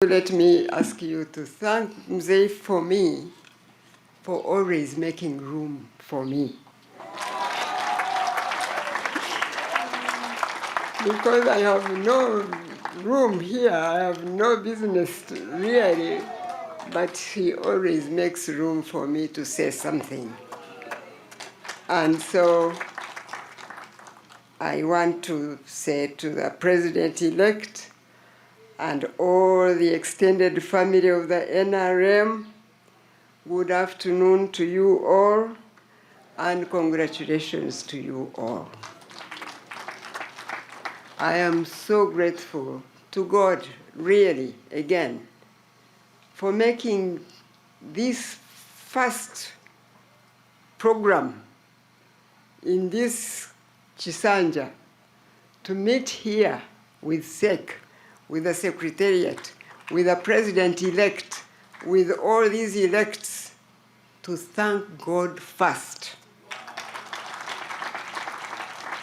Let me ask you to thank Mzee for me, for always making room for me. Because I have no room here, I have no business really, but he always makes room for me to say something. And so I want to say to the President-elect and all the extended family of the NRM, good afternoon to you all, and congratulations to you all. I am so grateful to God, really, again, for making this first program in this Chisanja to meet here with SEC, with the Secretariat, with the President-elect, with all these elects, to thank God first.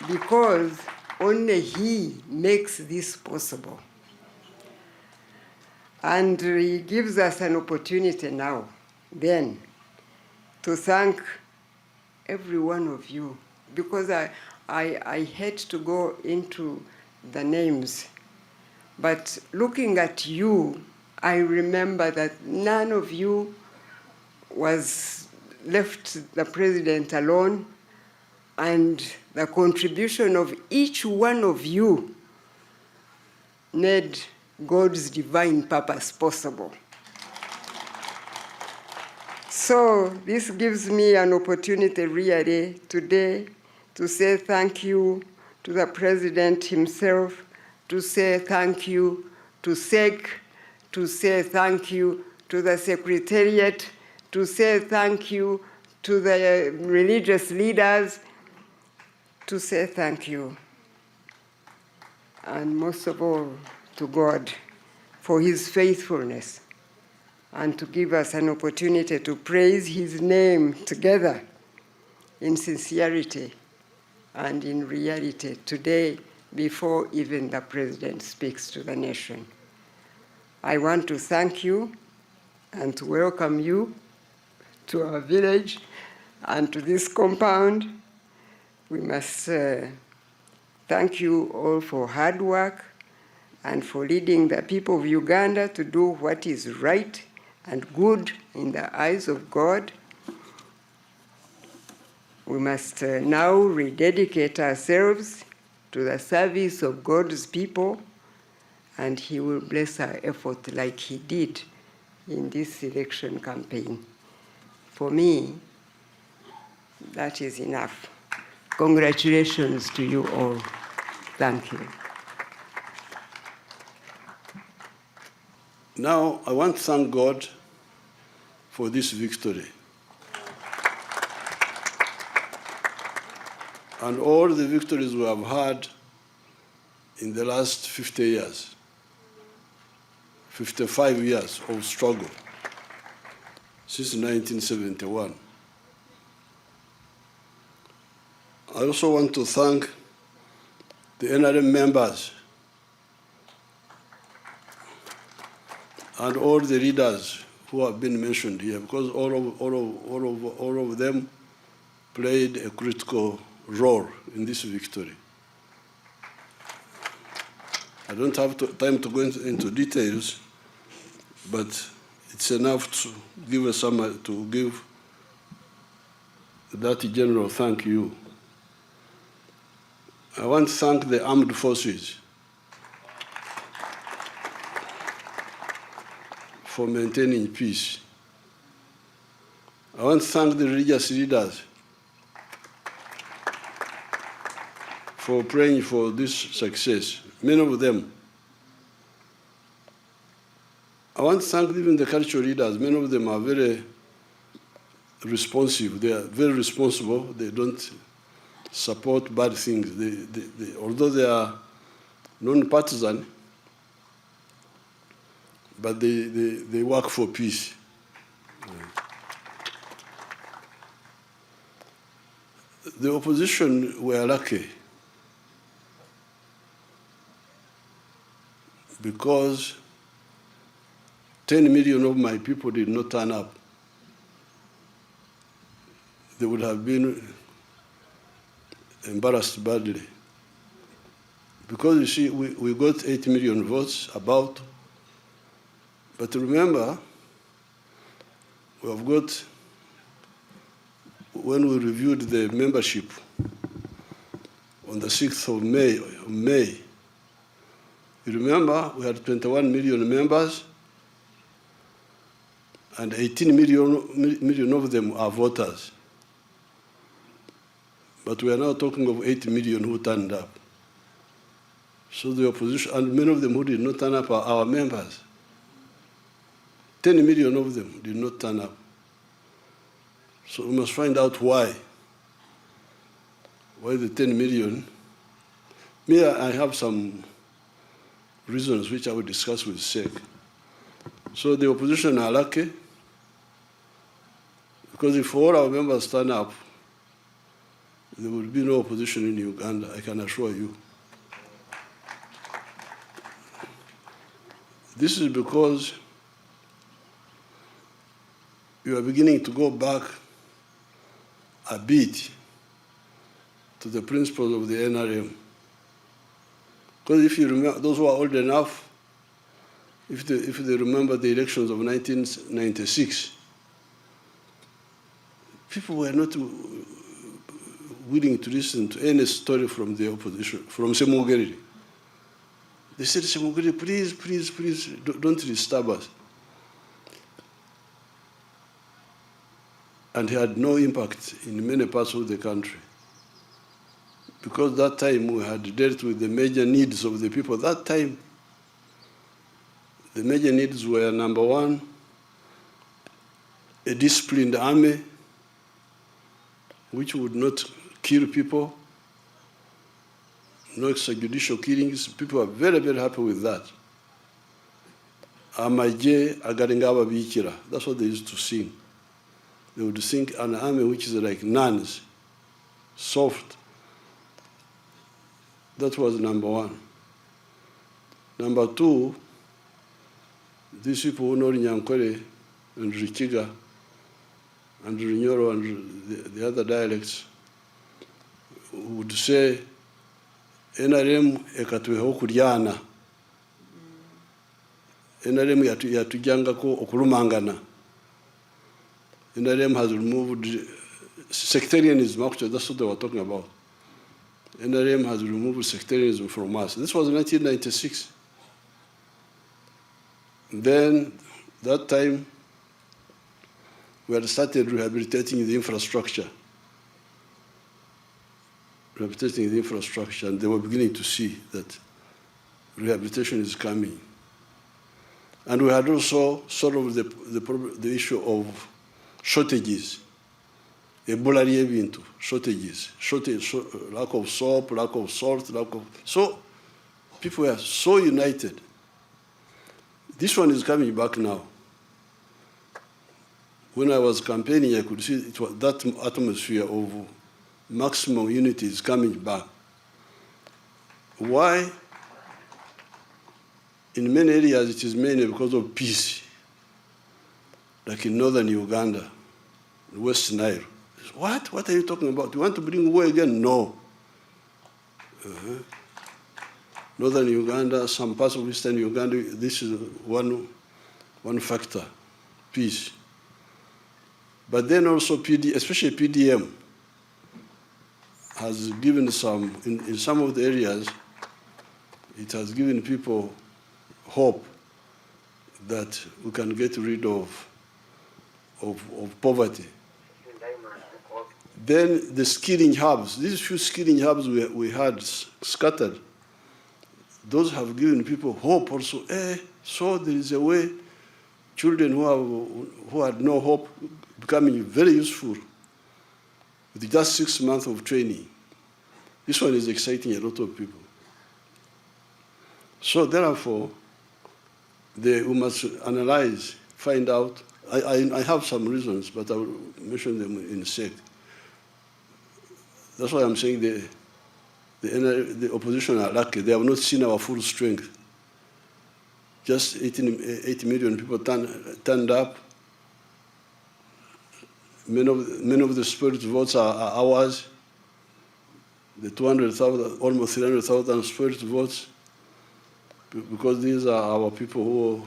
Because only He makes this possible. And He gives us an opportunity now, then, to thank every one of you, because I hate to go into the names, but looking at you, I remember that none of you was left the president alone, and the contribution of each one of you made God's divine purpose possible. So this gives me an opportunity really today to say thank you to the President himself, to say thank you to SEC, to say thank you to the Secretariat, to say thank you to the religious leaders, to say thank you, and most of all, to God for His faithfulness, and to give us an opportunity to praise His name together in sincerity and in reality today before even the President speaks to the nation. I want to thank you and to welcome you to our village and to this compound. We must thank you all for hard work and for leading the people of Uganda to do what is right and good in the eyes of God. We must now rededicate ourselves to the service of God's people, and He will bless our effort like He did in this election campaign. For me, that is enough. Congratulations to you all. Thank you. Now, I want to thank God for this victory and all the victories we have had in the last 50 years, 55 years of struggle since 1971. I also want to thank the NRM members and all the leaders who have been mentioned here, because all of them played a critical role in this victory. I don't have time to go into details, but it's enough to give a summary, to give that general thank you. I want to thank the armed forces for maintaining peace. I want to thank the religious leaders for praying for this success, many of them. I want to thank even the cultural leaders. Many of them are very responsive. They are very responsible. They don't support bad things. Although they are non-partisan, but they work for peace. The opposition were lucky because 10 million of my people did not turn up, they would have been embarrassed badly. Because you see, we got 8 million votes about, but remember, we have got, when we reviewed the membership on the 6th of May, you remember we had 21 million members and 18 million of them are voters. But we are now talking of 8 million who turned up. So the opposition, and many of them who did not turn up are our members. 10 million of them did not turn up. So we must find out why. Why the 10 million? Me, I have some reasons which I will discuss with SEC. So the opposition are lucky, because if all our members turn up, there will be no opposition in Uganda, I can assure you. This is because you are beginning to go back a bit to the principles of the NRM. Because if you remember, those who are old enough, if they remember the elections of 1996, people were not willing to listen to any story from the opposition, from Semugeri. They said, Semugeri, please, please, please, don't disturb us. And he had no impact in many parts of the country. Because that time we had dealt with the major needs of the people. That time, the major needs were, number one, a disciplined army, which would not kill people, no extrajudicial killings. People are very, very happy with that. Amaje agaringa ababikira. That's what they used to sing. They would sing an army which is like nuns, soft. That was number one. Number two, these people who know Nyankore and Rikiga and Rinyoro and the other dialects would say, NRM ekatuweho kuryana. NRM yatujangako okulumangana. NRM has removed sectarianism, actually, that's what they were talking about. NRM has removed sectarianism from us. This was 1996. Then, that time, we had started rehabilitating the infrastructure. Rehabilitating the infrastructure, and they were beginning to see that rehabilitation is coming. And we had also solved the issue of shortages. Shortages, lack of soap, lack of salt, so people were so united. This one is coming back now. When I was campaigning, I could see it was that atmosphere of maximum unity is coming back. Why? In many areas, it is mainly because of peace. Like in northern Uganda, West Nile. What? What are you talking about? You want to bring war again? No. Northern Uganda, some parts of eastern Uganda, this is one factor, peace. But then also especially PDM, has given some, in some of the areas, it has given people hope that we can get rid of poverty. Then the skilling hubs, these few skilling hubs we had scattered, those have given people hope also. So there is a way children who had no hope becoming very useful with just 6 months of training. This one is exciting a lot of people. So therefore, we must analyze, find out. I have some reasons, but I will mention them in a sec. That's why I'm saying the opposition are lucky. They have not seen our full strength. just 80 million people turned up. Many of the spirit votes are ours. The 200,000, almost 300,000 spirit votes, because these are our people who,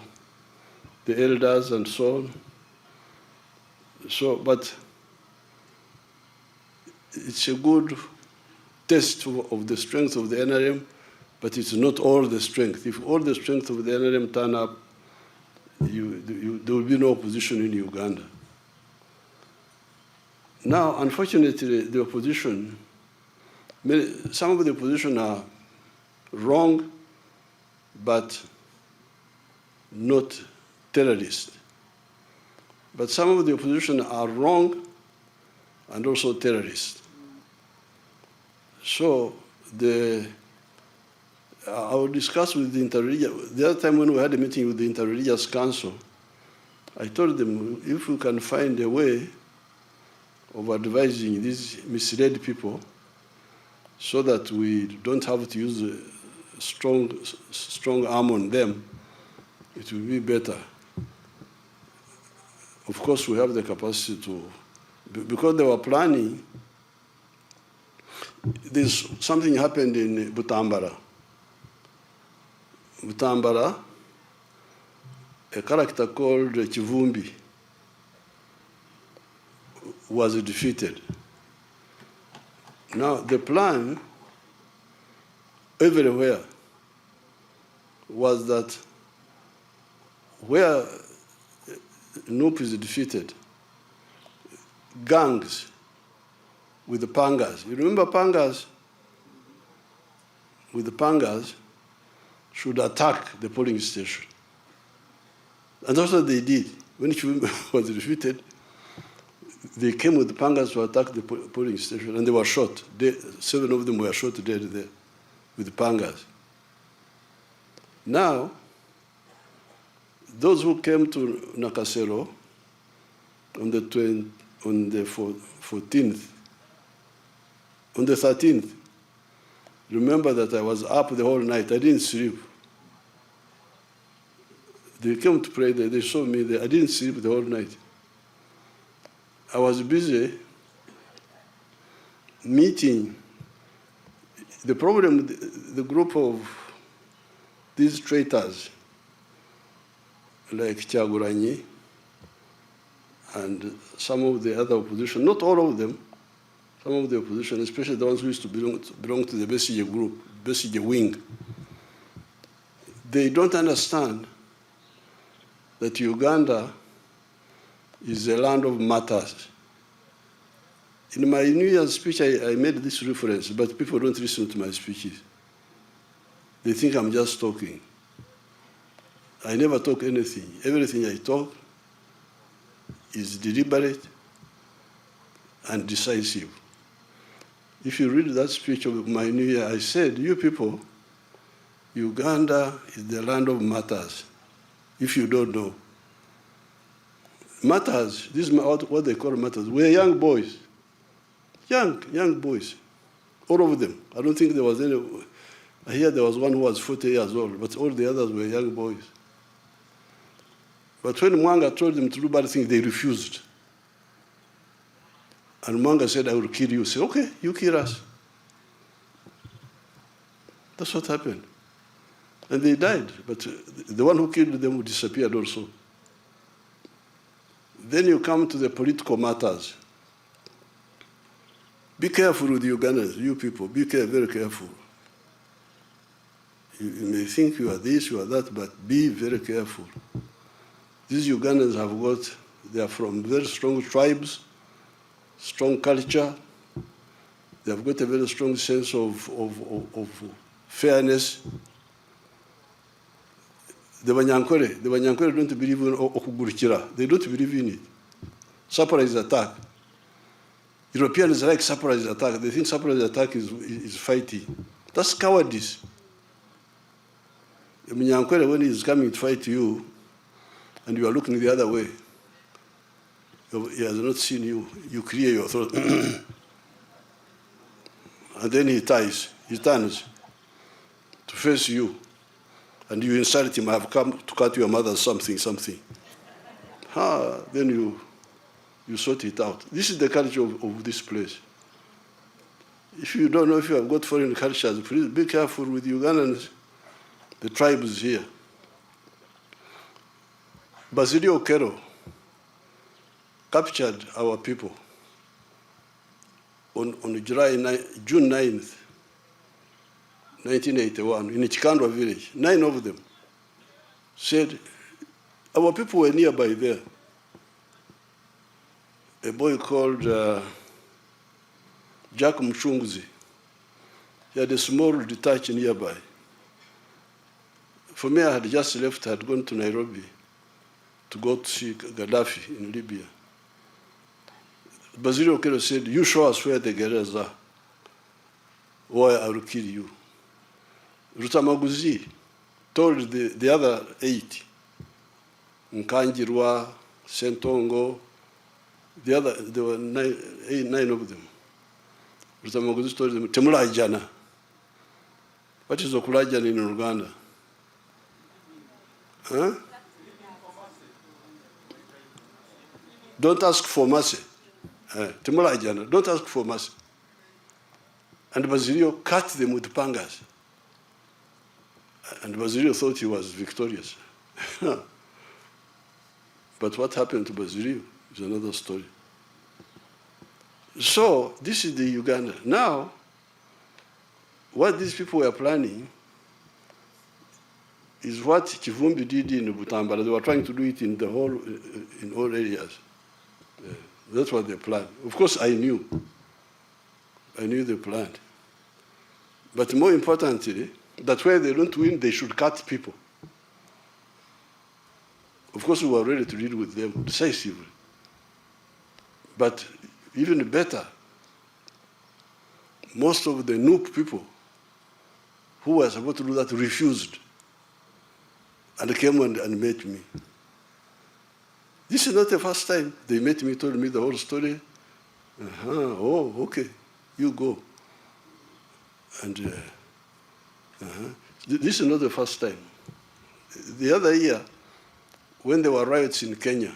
the elders and so on. So, but it's a good test of the strength of the NRM, but it's not all the strength. If all the strength of the NRM turn up, there will be no opposition in Uganda. Now, unfortunately, the opposition, some of the opposition are wrong, but not terrorists. But some of the opposition are wrong and also terrorists. So I will discuss with the interreligious. The other time when we had a meeting with the Interreligious Council, I told them if we can find a way of advising these misled people so that we don't have to use a strong arm on them, it will be better. Of course, we have the capacity to, because they were planning, there's something happened in Butambara. Butambara, a character called Chivumbi was defeated. Now, the plan everywhere was that where Nup is defeated, gangs with the pangas. You remember pangas? With the pangas should attack the polling station. And that's what they did. When Chivumbi was defeated, they came with the pangas to attack the polling station, and they were shot. 7 of them were shot dead there with the pangas. Now, those who came to Nakasero on the 14th, on the 13th, remember that I was up the whole night. I didn't sleep. They came to pray there. They saw me there. I didn't sleep the whole night. I was busy meeting. The problem, the group of these traitors, like Kyagulanyi and some of the other opposition, not all of them, some of the opposition, especially the ones who used to belong to the Besigye group, Besigye wing, they don't understand that Uganda is a land of matters. In my New Year's speech, I made this reference, but people don't listen to my speeches. They think I'm just talking. I never talk anything. Everything I talk is deliberate and decisive. If you read that speech of my New Year, I said, you people, Uganda is the land of matters, if you don't know. Matters, this is what they call matters. We're young boys, young boys, all of them. I don't think there was any, I hear there was one who was 40 years old, but all the others were young boys. But when Mwanga told them to do bad things, they refused. And Mwanga said, I will kill you. Say, okay, you kill us. That's what happened. And they died, but the one who killed them disappeared also. Then you come to the political matters. Be careful with the Ugandans, you people, be very careful. You may think you are this, you are that, but be very careful. These Ugandans have got, they are from very strong tribes, strong culture. They have got a very strong sense of fairness. The Banyankore don't believe in Okugurukira. They don't believe in it. Surprise attack. Europeans like surprise attack. They think surprise attack is fighting. That's cowardice. The Banyankore, when he is coming to fight you, and you are looking the other way, he has not seen you, you clear your throat. And then he turns to face you. and you insult him, I have come to cut your mother something. Then you sort it out. This is the culture of this place. If you don't know if you have got foreign cultures, please be careful with Ugandans, the tribes here. Basilio Kero captured our people on June 9th, 1981, in Chikandwa village. 9 of them said, our people were nearby there. A boy called Jack Mchunguzi. He had a small detachment nearby. For me, I had just left, I had gone to Nairobi to go to see Gaddafi in Libya. Basilio Kero said, you show us where the guerrillas are, or I will kill you. Rutamaguzi told the other 8, Nkanjirwa, Sentongo, there were 9 of them. Rutamaguzi told them, Temulajana. What is Okulajana in Uganda? Huh? Don't ask for mercy. Temulajana, don't ask for mercy. And Basilio cut them with pangas. And Basilio thought he was victorious. But what happened to Basilio is another story. So this is the Uganda. Now, what these people were planning is what Chivumbi did in Butambala. They were trying to do it in all areas. That's what they planned. Of course, I knew they planned. But more importantly, that where they don't win, they should cut people. Of course, we were ready to deal with them decisively. But even better, most of the Nup people who were supposed to do that refused and came and met me. This is not the first time they met me, told me the whole story. Oh, okay, you go. And this is not the first time. The other year, when there were riots in Kenya,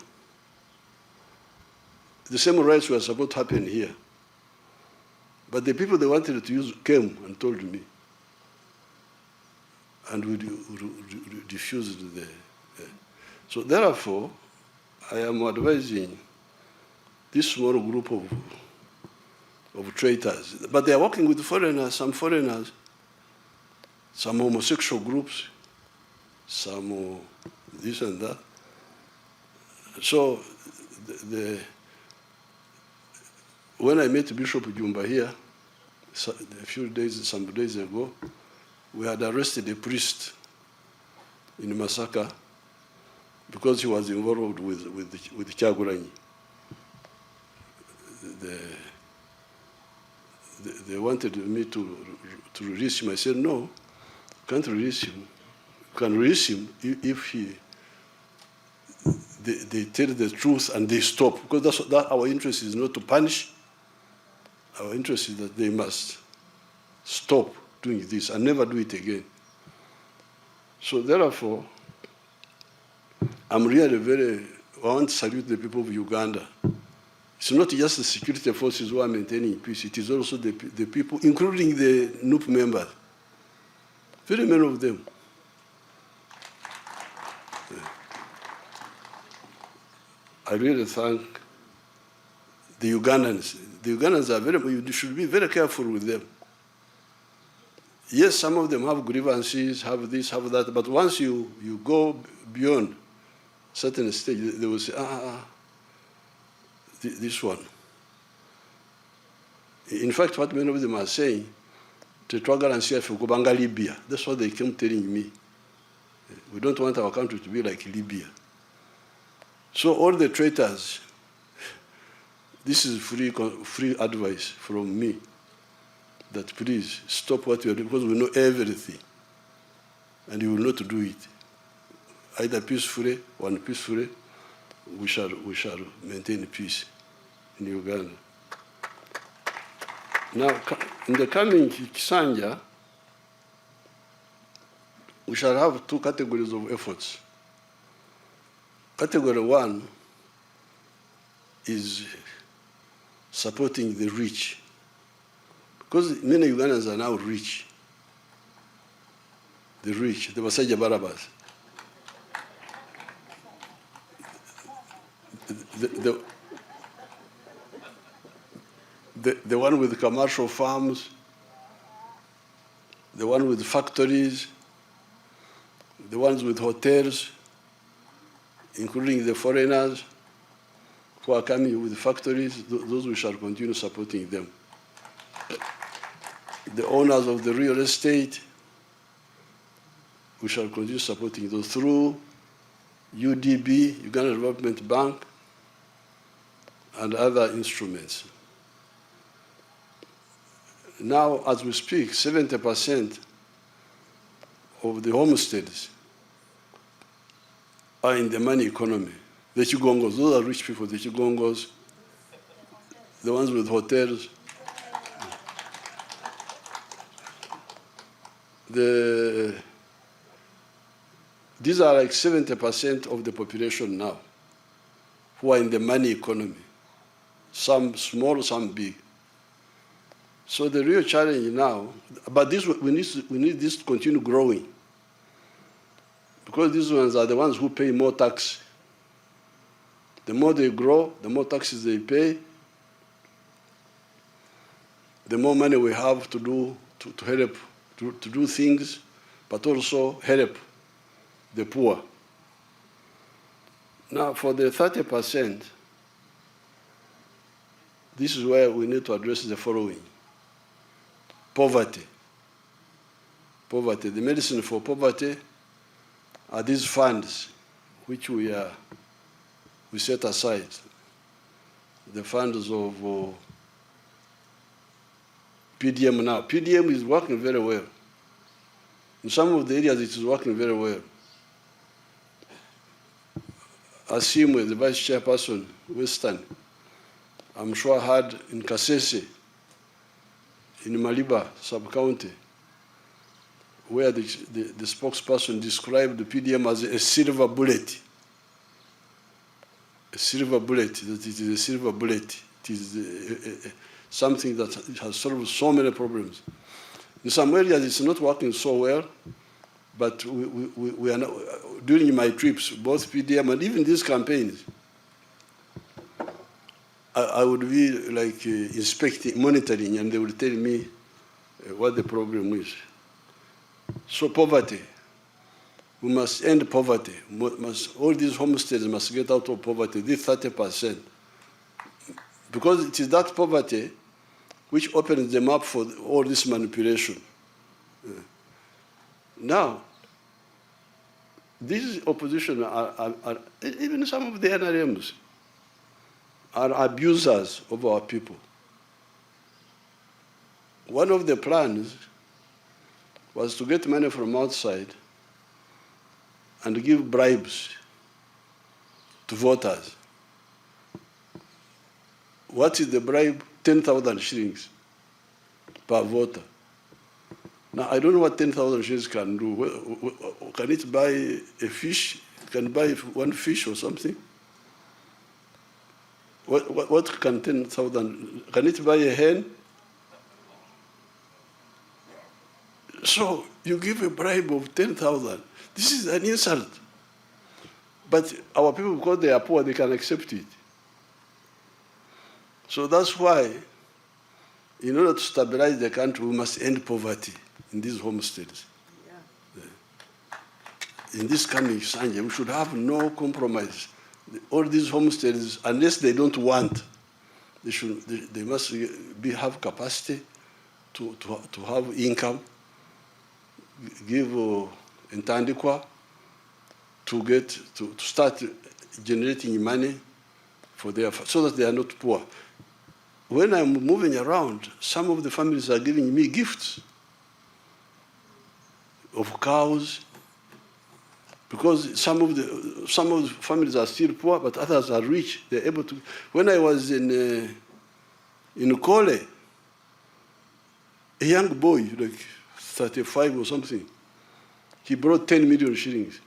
the same riots were supposed to happen here. But the people they wanted to use came and told me. And we refused the. So therefore, I am advising this small group of traitors. But they are working with foreigners, some homosexual groups, some this and that. So when I met Bishop Jumba here, some days ago, we had arrested a priest in Masaka because he was involved with Kyagulanyi. They wanted me to release him. I said, no, you can't release him. You can release him if they tell the truth and they stop. Because that our interest is not to punish. Our interest is that they must stop doing this and never do it again. So therefore, I'm really I want to salute the people of Uganda. It's not just the security forces who are maintaining peace, it is also the people, including the NUP members. Very many of them. I really thank the Ugandans. The Ugandans are you should be very careful with them. Yes, some of them have grievances, have this, have that, but once you go beyond certain stage, they will say, this one. In fact, what many of them are saying, Libya. That's what they came telling me. We don't want our country to be like Libya. So all the traitors, this is free advice from me, that please stop what you are doing, because we know everything, and you will not do it. Either peacefully or unpeacefully, we shall maintain peace in Uganda. Now, in the coming Kisanja, we shall have two categories of efforts. Category one is supporting the rich, because many Ugandans are now rich. The rich, the Basajja Barabas. The one with commercial farms, the one with factories, the ones with hotels, including the foreigners who are coming with factories, those we shall continue supporting them. The owners of the real estate, we shall continue supporting those through UDB, Uganda Development Bank, and other instruments. Now, as we speak, 70% of the homesteads are in the money economy. The Chigongos, those are rich people, the Chigongos, the ones with hotels. These are like 70% of the population now who are in the money economy. Some small, some big. So the real challenge now, but this, we need this to continue growing, because these ones are the ones who pay more tax. The more they grow, the more taxes they pay, the more money we have to do to help to do things, but also help the poor. Now, for the 30%, this is where we need to address the following. Poverty. Poverty. The medicine for poverty are these funds which we set aside. The funds of PDM now. PDM is working very well. In some of the areas, it is working very well. Asimwe, the vice chairperson, Western, I'm sure had in Kasese, in Maliba sub-county, where the spokesperson described the PDM as a silver bullet. A silver bullet, that it is a silver bullet. It is something that has solved so many problems. In some areas, it's not working so well, but we are not, during my trips, both PDM and even these campaigns, I would be like inspecting, monitoring, and they would tell me what the problem is. So poverty, we must end poverty. All these homesteads must get out of poverty, this 30%. Because it is that poverty which opens them up for all this manipulation. Now, this opposition are even some of the NRMs, are abusers of our people. One of the plans was to get money from outside and give bribes to voters. What is the bribe? 10,000 shillings per voter. Now, I don't know what 10,000 shillings can do. Can it buy a fish? Can it buy one fish or something? What can 10,000, can it buy a hen? So you give a bribe of 10,000. This is an insult. But our people, because they are poor, they can accept it. So that's why, in order to stabilize the country, we must end poverty in these homesteads. Yeah. In this coming Sanje, we should have no compromise. All these homesteads, unless they don't want, they must have capacity to have income, give intandikwa to start generating money for their, so that they are not poor. When I'm moving around, some of the families are giving me gifts of cows, because some of the families are still poor, but others are rich. They're able to. When I was in Kole, a young boy, like 35 or something, He brought 10 million shillings.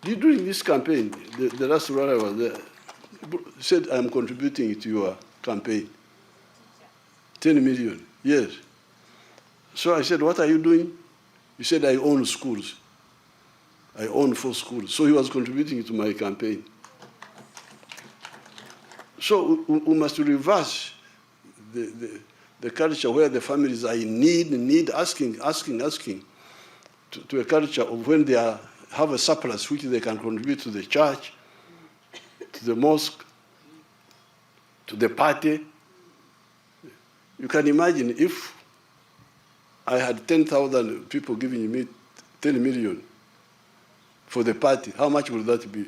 During this campaign, the last one I was there, he said, I'm contributing to your campaign. 10 million, yes. So I said, what are you doing? He said, I own schools. I own 4 schools. So he was contributing to my campaign. So we must reverse the culture where the families are in need, asking, to a culture of when they have a surplus which they can contribute to the church, to the mosque, to the party. You can imagine if I had 10,000 people giving me 10 million for the party, how much would that be?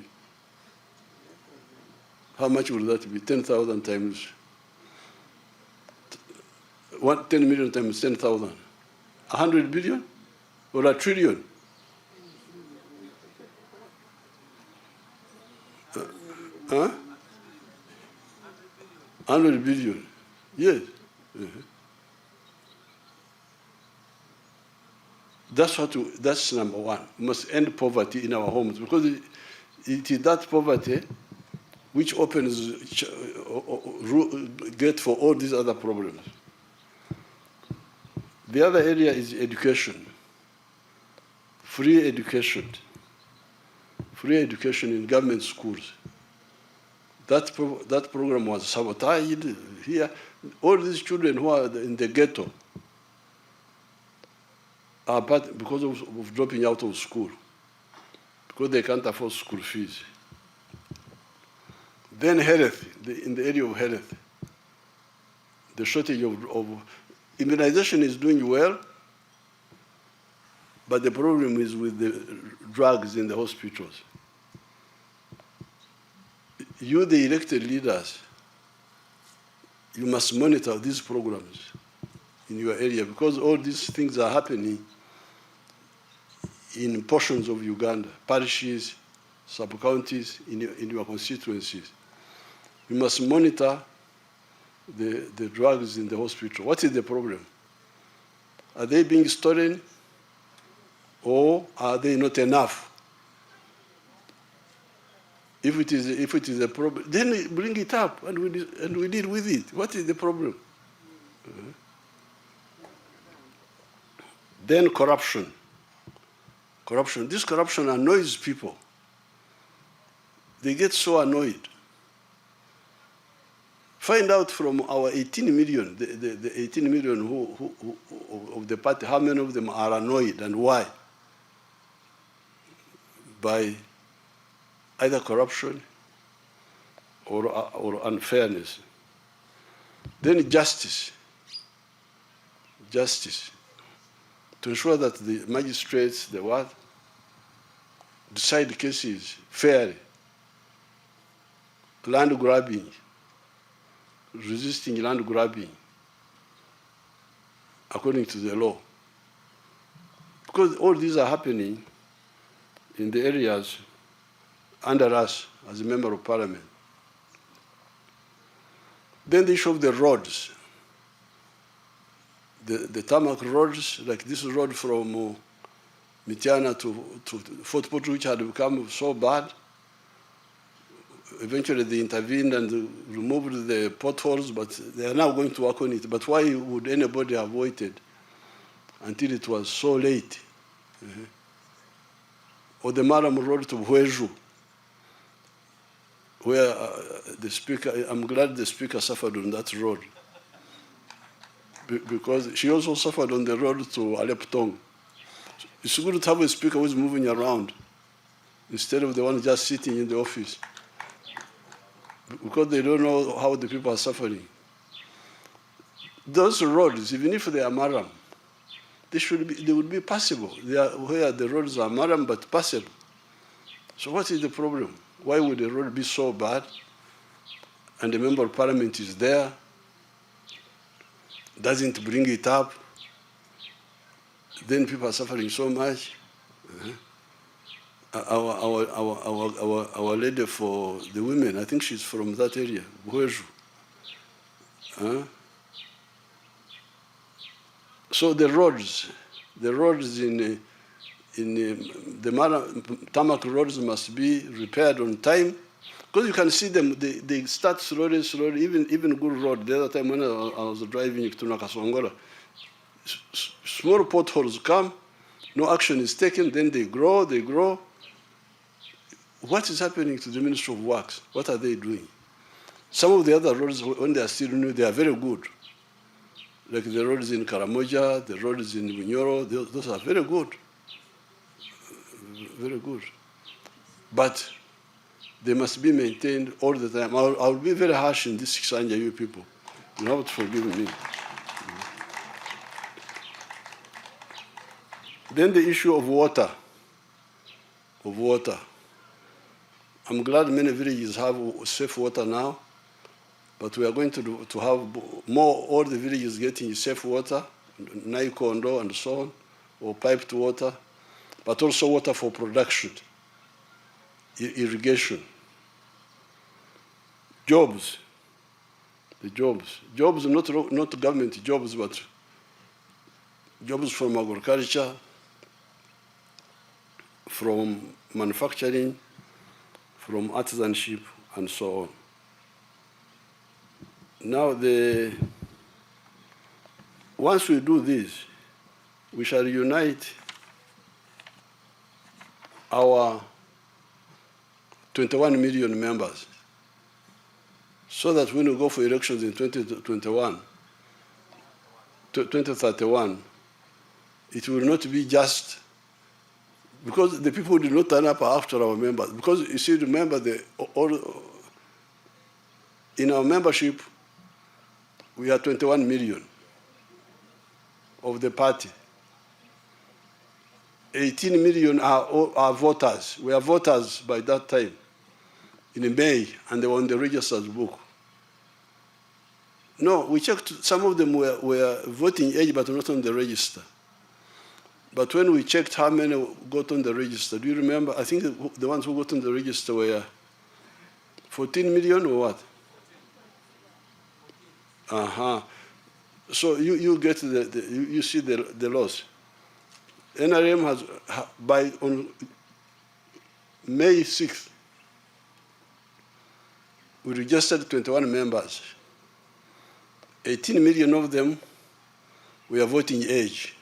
How much would that be? 10,000 times 10 million times 10,000. 100 billion or a trillion? Huh? 100 billion. Yes. That's number one. We must end poverty in our homes, because it is that poverty which opens gate for all these other problems. The other area is education. Free education. Free education in government schools. That program was sabotaged here. All these children who are in the ghetto are bad because of dropping out of school, because they can't afford school fees. Then health, in the area of health, the shortage of immunization is doing well, but the problem is with the drugs in the hospitals. You, the elected leaders, you must monitor these programs in your area, because all these things are happening in portions of Uganda, parishes, sub-counties, in your constituencies. You must monitor the drugs in the hospital. What is the problem? Are they being stolen, or are they not enough? If it is a problem, then bring it up and we deal with it. What is the problem? Then corruption. This corruption annoys people. They get so annoyed. Find out from our 18 million, the 18 million who of the party, how many of them are annoyed and why? By either corruption or unfairness. Then justice. To ensure that the magistrates, decide cases fairly. Land grabbing, resisting land grabbing according to the law. Because all these are happening in the areas under us as a member of parliament. Then the issue of the roads. The tarmac roads, like this road from Mitiana to Fort Portal, which had become so bad. Eventually they intervened and removed the potholes, but they are now going to work on it. But why would anybody have waited until it was so late? Or the Maram Road to Hweju, where the speaker, I'm glad the speaker suffered on that road, because she also suffered on the road to Aleptong. It's good to have a speaker who's moving around instead of the one just sitting in the office, because they don't know how the people are suffering. Those roads, even if they are Maram, they would be passable. They are where the roads are Maram but passable. So what is the problem? Why would the road be so bad and the member of parliament is there, doesn't bring it up, then people are suffering so much? Our lady for the women, I think she's from that area, Hweju. So the roads in the tarmac roads must be repaired on time, because you can see them, they start slowly, even good road. The other time when I was driving to Nakasongola, small potholes come, no action is taken, then they grow. What is happening to the Ministry of Works? What are they doing? Some of the other roads, when they are still new, they are very good. Like the roads in Karamoja, the roads in Bunyoro, those are very good. Very good. But they must be maintained all the time. I'll be very harsh in this Kisanja, you people. You have to forgive me. Then the issue of water. I'm glad many villages have safe water now, but we are going to have more, all the villages getting safe water, Naikondo and so on, or piped water, but also water for production, irrigation. Jobs, not government jobs, but jobs from agriculture, from manufacturing, from artisanship, and so on. Now, once we do this, we shall unite our 21 million members, so that when we go for elections in 2031, it will not be just, because the people did not turn up after our members. Because you see, remember, in our membership, we are 21 million of the party. 18 million are voters. We are voters by that time, in May, and they were on the registered book. No, we checked, some of them were voting age, but not on the register. But when we checked how many got on the register, do you remember? I think the ones who got on the register were 14 million or what? So you get you see the loss. NRM has, on May 6th, we registered 21 members. 18 million of them were voting age.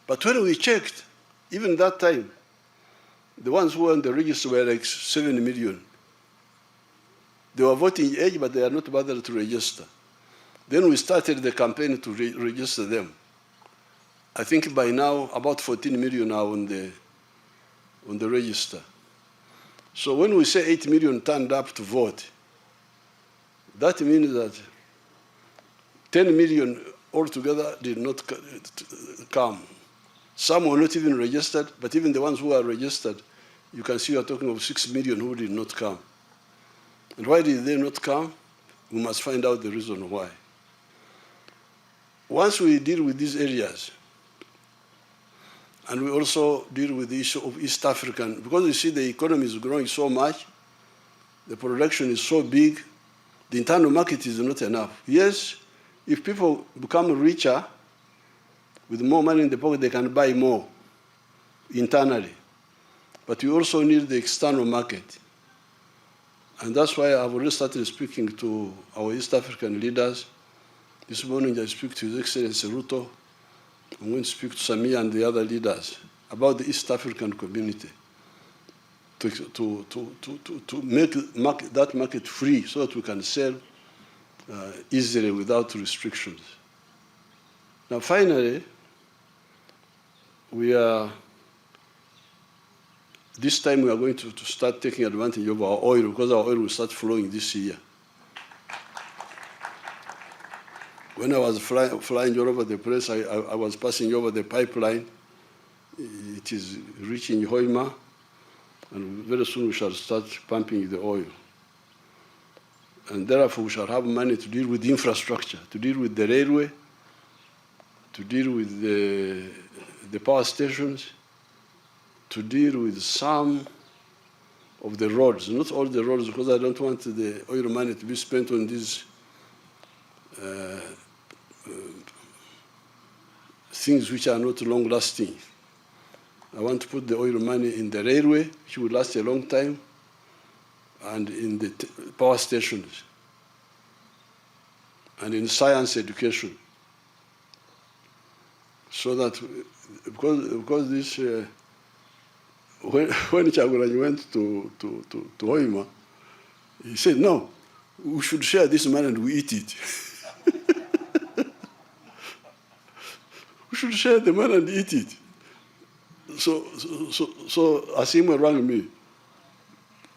But when we checked, even that time, the ones who were on the register were like 7 million. They were voting age, but they are not bothered to register. Then we started the campaign to register them. I think by now, about 14 million are on the register. So when we say 8 million turned up to vote, that means that 10 million altogether did not come. Some were not even registered, but even the ones who are registered, you can see we are talking of 6 million who did not come. And why did they not come? We must find out the reason why. Once we deal with these areas, and we also deal with the issue of East African, because you see the economy is growing so much, the production is so big, the internal market is not enough. Yes, if people become richer, with more money in the pocket, they can buy more internally. But you also need the external market. And that's why I've already started speaking to our East African leaders. This morning I speak to His Excellency Ruto. I'm going to speak to Samia and the other leaders about the East African community to make that market free so that we can sell easily without restrictions. Now, finally, this time we are going to start taking advantage of our oil, because our oil will start flowing this year. When I was flying all over the place, I was passing over the pipeline. It is reaching Hoima, and very soon we shall start pumping the oil. And therefore we shall have money to deal with the infrastructure, to deal with the railway, to deal with the power stations, to deal with some of the roads, not all the roads, because I don't want the oil money to be spent on these things which are not long-lasting. I want to put the oil money in the railway, which will last a long time, and in the power stations, and in science education. So that, because this, when Chagulanyi went to Hoima, he said, no, we should share this money and we eat it. We should share the money and eat it. So Asimwe rang me,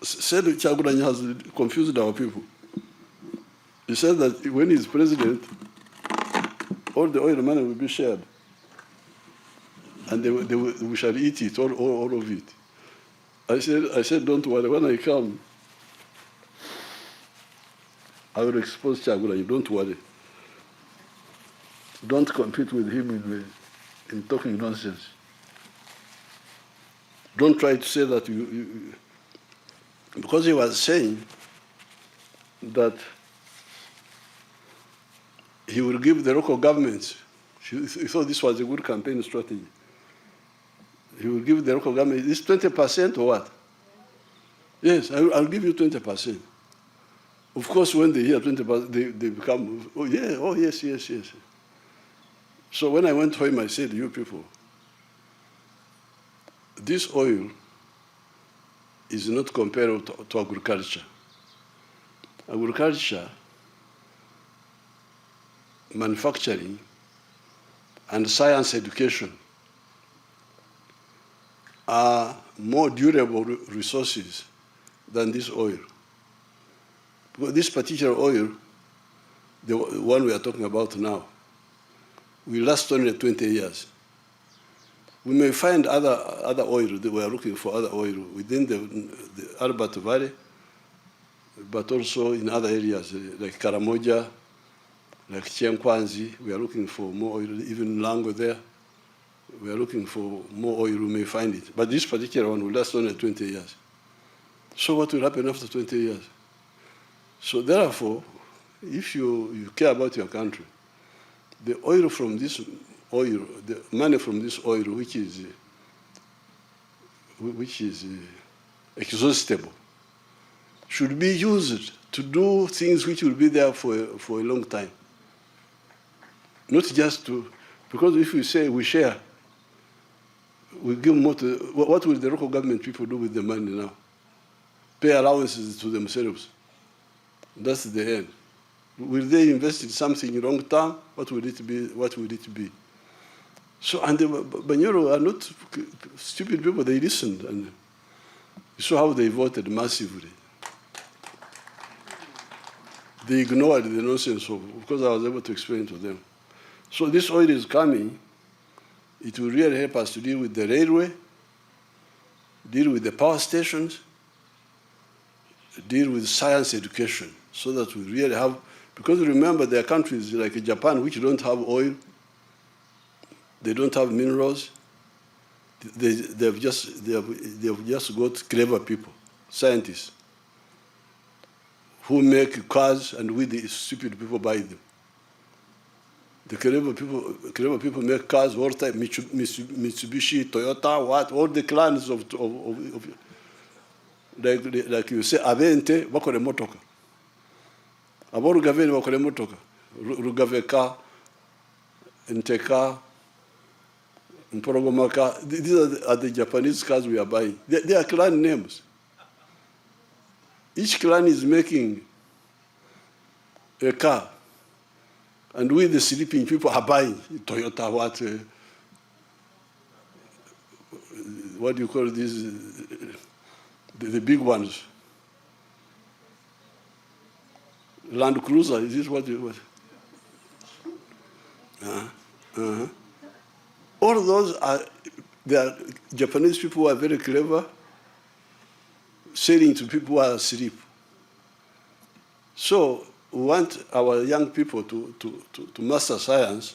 said Chagulanyi has confused our people. He said that when he's president, all the oil money will be shared. And we shall eat it, all of it. I said, don't worry, when I come, I will expose Chagulanyi, don't worry. Don't compete with him in talking nonsense. Don't try to say that because he was saying that he will give the local governments, he thought this was a good campaign strategy. He will give the local government, this 20% or what? Yes, I'll give you 20%. Of course, when they hear 20%, they become, oh yeah, oh yes. So when I went home, I said, you people, this oil is not comparable to agriculture. Agriculture, manufacturing, and science education are more durable resources than this oil. Because this particular oil, the one we are talking about now, will last only 20 years. We may find other oil, we are looking for other oil within the Albert Valley, but also in other areas like Karamoja, like Chenkwanzi, we are looking for more oil, even Lango there. We are looking for more oil, we may find it. But this particular one will last only 20 years. So what will happen after 20 years? So therefore, if you care about your country, the oil from this oil, the money from this oil, which is exhaustible, should be used to do things which will be there for a long time. Not just to, because if we say we share, we give more to, what will the local government people do with the money now? Pay allowances to themselves. That's the end. Will they invest in something long term? What will it be? So, and the Banyoro are not stupid people, they listened, and you saw how they voted massively. They ignored the nonsense because I was able to explain to them. So this oil is coming. It will really help us to deal with the railway, deal with the power stations, deal with science education, so that we really have, because remember there are countries like Japan which don't have oil, they don't have minerals, they've just got clever people, scientists, who make cars and we the stupid people buy them. The clever people make cars all the time, Mitsubishi, Toyota, all the clans of like you say, Avente, bakore motoka. Abo Rugaveni bakore motoka. Rugaveka, Nteka, Mporogomaka. These are the Japanese cars we are buying. They are clan names. Each clan is making a car. And we, the sleeping people, are buying Toyota, what do you call these, the big ones? Land Cruiser, is this what you All of those they are Japanese people who are very clever, selling to people who are asleep. So we want our young people to master science.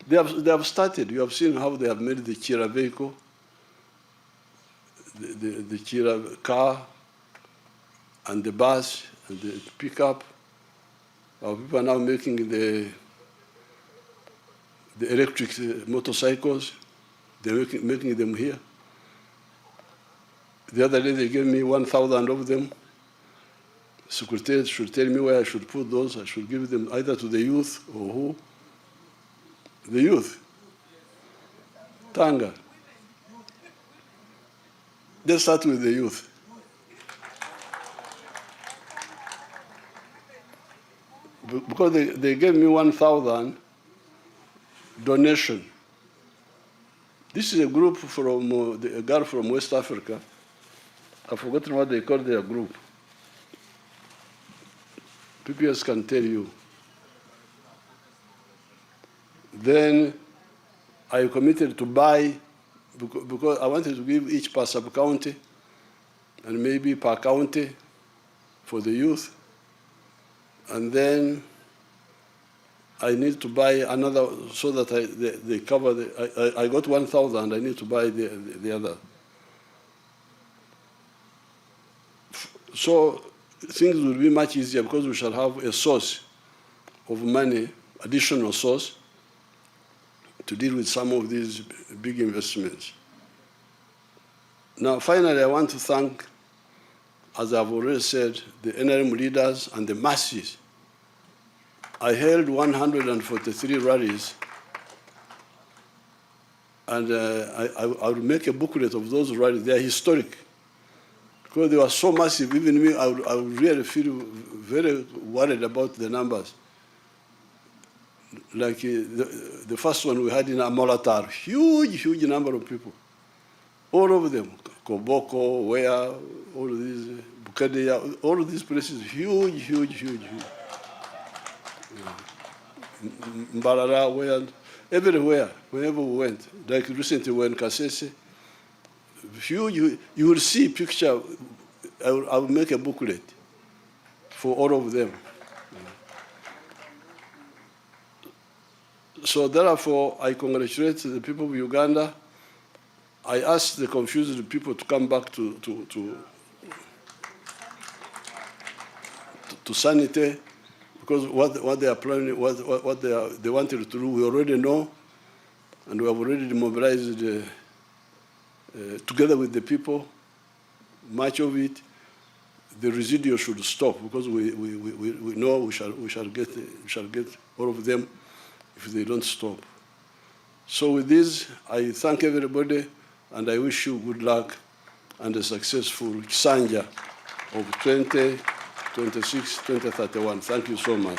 They have started. You have seen how they have made the Chira vehicle, the Chira car, and the bus, and the pickup. Our people are now making the electric motorcycles. They're making them here. The other day they gave me 1,000 of them. Secretariat should tell me where I should put those. I should give them either to the youth or who? The youth. Tanga. Let's start with the youth. Because they gave me 1,000 donation. This is a group from a girl from West Africa. I've forgotten what they call their group. PPS can tell you. Then I committed to buy, because I wanted to give each per sub-county and maybe per county for the youth. And then I need to buy another so that they cover I got 1,000, I need to buy the other. So things will be much easier because we shall have a source of money, additional source, to deal with some of these big investments. Now, finally, I want to thank, as I've already said, the NRM leaders and the masses. I held 143 rallies, and I will make a booklet of those rallies. They are historic. Because they were so massive, even me, I would really feel very worried about the numbers. Like the first one we had in Amolatar, huge number of people. All of them, Koboko, where, all of these, Bukadeya, all of these places, huge. Mbarara, where, everywhere, wherever we went. Like recently when Kasese, huge, you will see picture. I will make a booklet for all of them. So therefore, I congratulate the people of Uganda. I asked the confused people to come back to sanity, because what they are planning, what they wanted to do, we already know, and we have already mobilized together with the people. Much of it, the residual should stop, because we know we shall get all of them if they don't stop. So with this, I thank everybody, and I wish you good luck and a successful Kisanja of 2026-2031. Thank you so much.